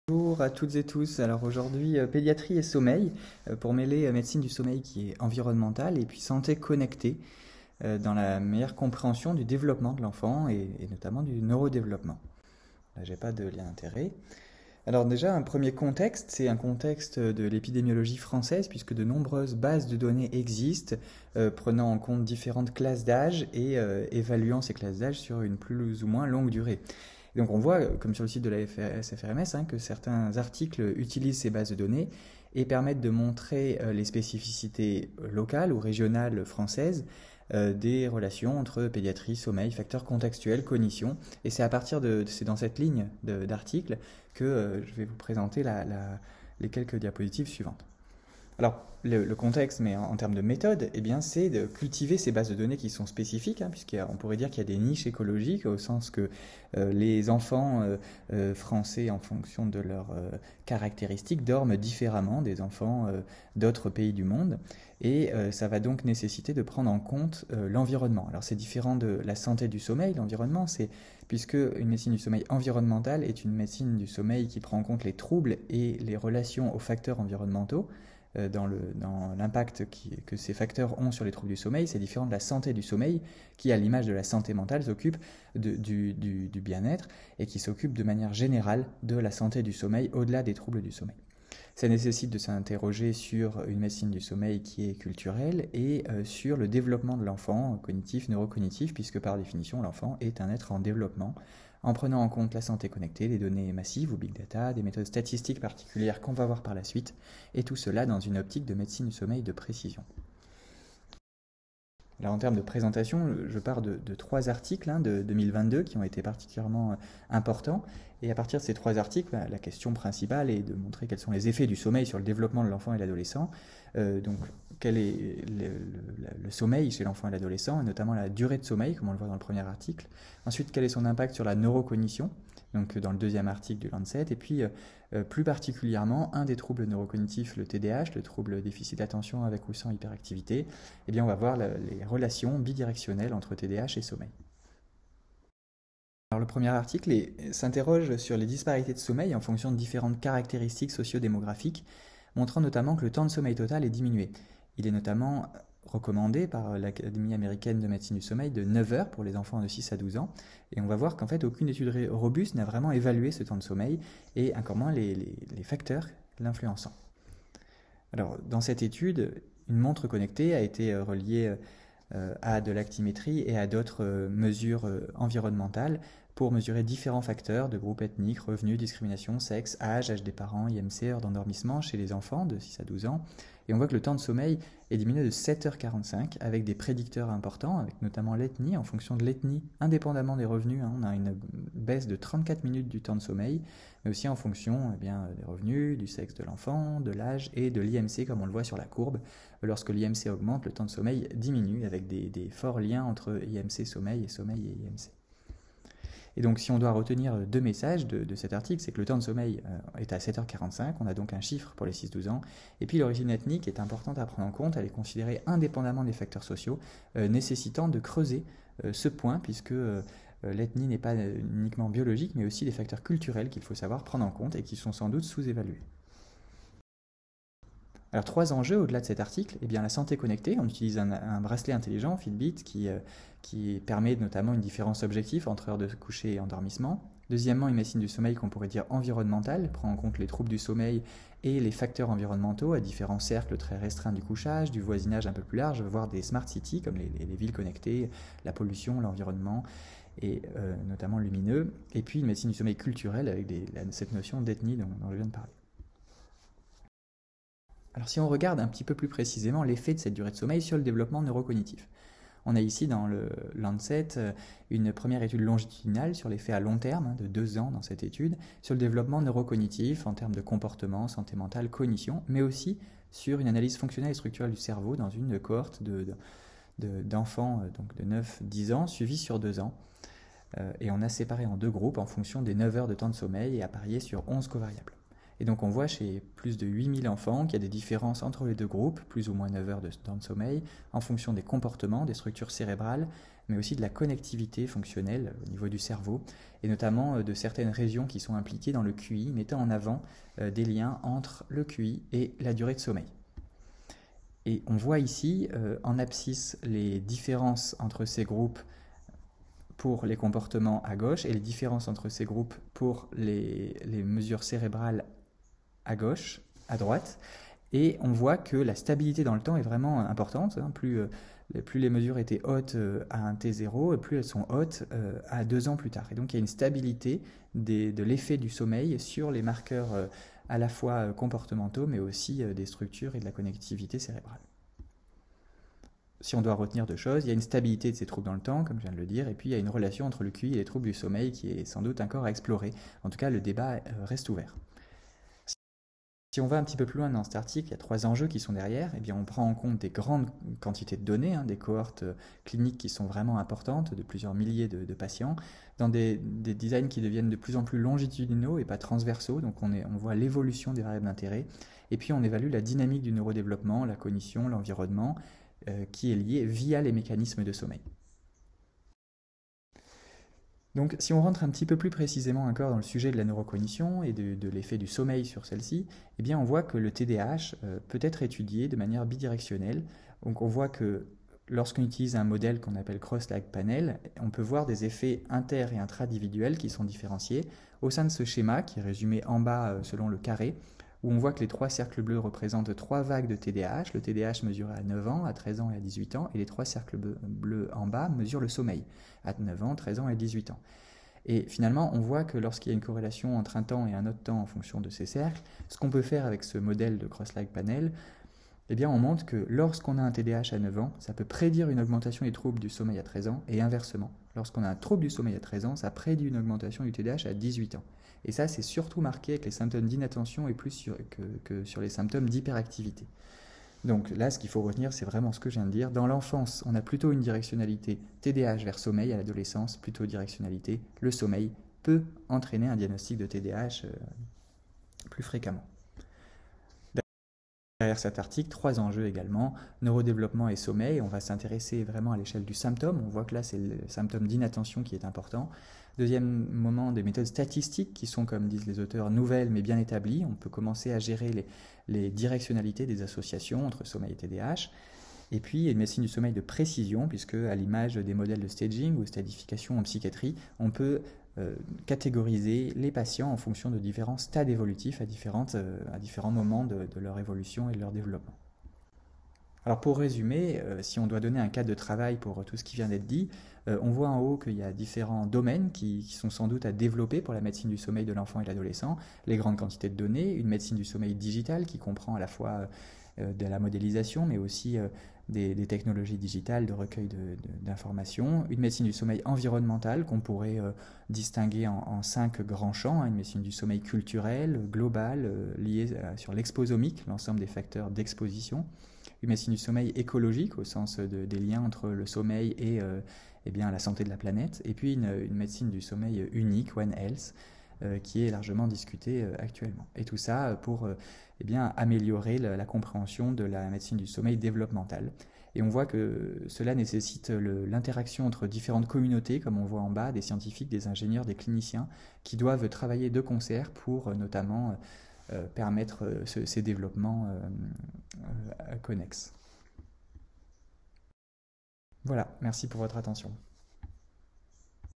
Bonjour à toutes et tous. Alors aujourd'hui, pédiatrie et sommeil, pour mêler médecine du sommeil qui est environnementale et puis santé connectée dans la meilleure compréhension du développement de l'enfant et notamment du neurodéveloppement. Là, j'ai pas de lien d'intérêt. Alors déjà, un premier contexte, c'est un contexte de l'épidémiologie française puisque de nombreuses bases de données existent prenant en compte différentes classes d'âge et évaluant ces classes d'âge sur une plus ou moins longue durée. Et donc on voit, comme sur le site de la SFRMS, que certains articles utilisent ces bases de données et permettent de montrer les spécificités locales ou régionales françaises des relations entre pédiatrie, sommeil, facteurs contextuels, cognition. Et c'est c'est dans cette ligne d'articles que je vais vous présenter les quelques diapositives suivantes. Alors, le contexte, mais en termes de méthode, eh bien, c'est de cultiver ces bases de données qui sont spécifiques, puisqu'on pourrait dire qu'il y a des niches écologiques, au sens que les enfants français, en fonction de leurs caractéristiques, dorment différemment des enfants d'autres pays du monde. Et ça va donc nécessiter de prendre en compte l'environnement. Alors, c'est différent de la santé du sommeil, l'environnement, puisque une médecine du sommeil environnementale est une médecine du sommeil qui prend en compte les troubles et les relations aux facteurs environnementaux dans l'impact que ces facteurs ont sur les troubles du sommeil. C'est différent de la santé du sommeil qui, à l'image de la santé mentale, s'occupe du bien-être et qui s'occupe de manière générale de la santé du sommeil au-delà des troubles du sommeil. Ça nécessite de s'interroger sur une médecine du sommeil qui est culturelle et sur le développement de l'enfant cognitif, neurocognitif, puisque par définition l'enfant est un être en développement, en prenant en compte la santé connectée, les données massives ou big data, des méthodes statistiques particulières qu'on va voir par la suite, et tout cela dans une optique de médecine du sommeil de précision. Là, en termes de présentation, je pars de trois articles de 2022 qui ont été particulièrement importants. Et à partir de ces trois articles, la question principale est de montrer quels sont les effets du sommeil sur le développement de l'enfant et l'adolescent. Donc, quel est le sommeil chez l'enfant et l'adolescent, et notamment la durée de sommeil, comme on le voit dans le premier article. Ensuite, quel est son impact sur la neurocognition, donc dans le deuxième article du Lancet. Et puis, plus particulièrement, un des troubles neurocognitifs, le TDAH, le trouble déficit d'attention avec ou sans hyperactivité, eh bien, on va voir les relations bidirectionnelles entre TDAH et sommeil. Alors, le premier article s'interroge sur les disparités de sommeil en fonction de différentes caractéristiques sociodémographiques, montrant notamment que le temps de sommeil total est diminué. Il est notamment recommandé par l'Académie américaine de médecine du sommeil de 9 heures pour les enfants de 6 à 12 ans. Et on va voir qu'en fait, aucune étude robuste n'a vraiment évalué ce temps de sommeil et encore moins les facteurs l'influençant. Alors, dans cette étude, une montre connectée a été reliée à de l'actimétrie et à d'autres mesures environnementales pour mesurer différents facteurs de groupe ethnique, revenus, discrimination, sexe, âge des parents, IMC, heure d'endormissement chez les enfants de 6 à 12 ans. Et on voit que le temps de sommeil est diminué de 7h45 avec des prédicteurs importants, avec notamment l'ethnie. En fonction de l'ethnie, indépendamment des revenus, on a une baisse de 34 minutes du temps de sommeil, mais aussi en fonction des revenus, du sexe de l'enfant, de l'âge et de l'IMC, comme on le voit sur la courbe. Lorsque l'IMC augmente, le temps de sommeil diminue avec des forts liens entre IMC sommeil et IMC. Et donc, si on doit retenir deux messages de cet article, c'est que le temps de sommeil est à 7h45, on a donc un chiffre pour les 6-12 ans, et puis l'origine ethnique est importante à prendre en compte, elle est considérée indépendamment des facteurs sociaux, nécessitant de creuser ce point, puisque l'ethnie n'est pas uniquement biologique, mais aussi des facteurs culturels qu'il faut savoir prendre en compte et qui sont sans doute sous-évalués. Alors, trois enjeux au-delà de cet article. Eh bien, la santé connectée, on utilise un bracelet intelligent, Fitbit, qui permet notamment une différence objective entre heure de coucher et endormissement. Deuxièmement, une médecine du sommeil qu'on pourrait dire environnementale, prend en compte les troubles du sommeil et les facteurs environnementaux à différents cercles très restreints du couchage, du voisinage un peu plus large, voire des smart cities comme les villes connectées, la pollution, l'environnement et notamment lumineux. Et puis une médecine du sommeil culturelle avec cette notion d'ethnie dont je viens de parler. Alors si on regarde un petit peu plus précisément l'effet de cette durée de sommeil sur le développement neurocognitif, on a ici dans le Lancet une première étude longitudinale sur l'effet à long terme, de 2 ans dans cette étude, sur le développement neurocognitif en termes de comportement, santé mentale, cognition, mais aussi sur une analyse fonctionnelle et structurelle du cerveau dans une cohorte d'enfants donc de 9-10 ans suivis sur 2 ans. Et on a séparé en deux groupes en fonction des 9 heures de temps de sommeil et a parié sur 11 covariables. Et donc on voit chez plus de 8000 enfants qu'il y a des différences entre les deux groupes, plus ou moins 9 heures de temps de sommeil, en fonction des comportements, des structures cérébrales, mais aussi de la connectivité fonctionnelle au niveau du cerveau, et notamment de certaines régions qui sont impliquées dans le QI, mettant en avant des liens entre le QI et la durée de sommeil. Et on voit ici en abscisse les différences entre ces groupes pour les comportements à gauche et les différences entre ces groupes pour les mesures cérébrales à gauche, à droite. Et on voit que la stabilité dans le temps est vraiment importante. Plus les mesures étaient hautes à un T0, plus elles sont hautes à 2 ans plus tard. Et donc il y a une stabilité de l'effet du sommeil sur les marqueurs à la fois comportementaux, mais aussi des structures et de la connectivité cérébrale. Si on doit retenir 2 choses, il y a une stabilité de ces troubles dans le temps, comme je viens de le dire, et puis il y a une relation entre le QI et les troubles du sommeil qui est sans doute encore à explorer. En tout cas, le débat reste ouvert. Si on va un petit peu plus loin dans cet article, il y a 3 enjeux qui sont derrière. Eh bien, on prend en compte des grandes quantités de données, des cohortes cliniques qui sont vraiment importantes, de plusieurs milliers de patients, dans des designs qui deviennent de plus en plus longitudinaux et pas transversaux. Donc on voit l'évolution des variables d'intérêt. Et puis on évalue la dynamique du neurodéveloppement, la cognition, l'environnement, qui est liée via les mécanismes de sommeil. Donc si on rentre un petit peu plus précisément encore dans le sujet de la neurocognition et de l'effet du sommeil sur celle-ci, eh bien on voit que le TDAH peut être étudié de manière bidirectionnelle. Donc on voit que lorsqu'on utilise un modèle qu'on appelle Cross-Like Panel, on peut voir des effets inter- et intra-individuels qui sont différenciés. Au sein de ce schéma, qui est résumé en bas selon le carré, où on voit que les 3 cercles bleus représentent 3 vagues de TDAH. Le TDAH mesuré à 9 ans, à 13 ans et à 18 ans, et les 3 cercles bleus en bas mesurent le sommeil, à 9 ans, 13 ans et 18 ans. Et finalement, on voit que lorsqu'il y a une corrélation entre un temps et un autre temps en fonction de ces cercles, ce qu'on peut faire avec ce modèle de Cross-Like Panel, eh bien on montre que lorsqu'on a un TDAH à 9 ans, ça peut prédire une augmentation des troubles du sommeil à 13 ans, et inversement. Lorsqu'on a un trouble du sommeil à 13 ans, ça prédit une augmentation du TDAH à 18 ans. Et ça, c'est surtout marqué avec les symptômes d'inattention et plus que sur les symptômes d'hyperactivité. Donc là, ce qu'il faut retenir, c'est vraiment ce que je viens de dire. Dans l'enfance, on a plutôt une directionnalité TDAH vers sommeil, à l'adolescence, plutôt directionnalité. Le sommeil peut entraîner un diagnostic de TDAH plus fréquemment. Derrière cet article, 3 enjeux également, neurodéveloppement et sommeil. On va s'intéresser vraiment à l'échelle du symptôme. On voit que là, c'est le symptôme d'inattention qui est important. Deuxième moment, des méthodes statistiques qui sont, comme disent les auteurs, nouvelles mais bien établies. On peut commencer à gérer les directionnalités des associations entre sommeil et TDAH. Et puis, une médecine du sommeil de précision, puisque à l'image des modèles de staging ou stadification en psychiatrie, on peut catégoriser les patients en fonction de différents stades évolutifs à différents moments de leur évolution et de leur développement. Alors pour résumer, si on doit donner un cadre de travail pour tout ce qui vient d'être dit, on voit en haut qu'il y a différents domaines qui sont sans doute à développer pour la médecine du sommeil de l'enfant et de l'adolescent. Les grandes quantités de données, une médecine du sommeil digitale qui comprend à la fois de la modélisation, mais aussi des technologies digitales de recueil d'informations, une médecine du sommeil environnementale qu'on pourrait distinguer en 5 grands champs, une médecine du sommeil culturel, globale, liée sur l'exposomique, l'ensemble des facteurs d'exposition, une médecine du sommeil écologique au sens des liens entre le sommeil et bien, la santé de la planète, et puis une médecine du sommeil unique, One Health, qui est largement discutée actuellement. Et tout ça pour améliorer la compréhension de la médecine du sommeil développementale. Et on voit que cela nécessite l'interaction entre différentes communautés, comme on voit en bas, des scientifiques, des ingénieurs, des cliniciens, qui doivent travailler de concert pour notamment permettre ces développements connexes. Voilà, merci pour votre attention.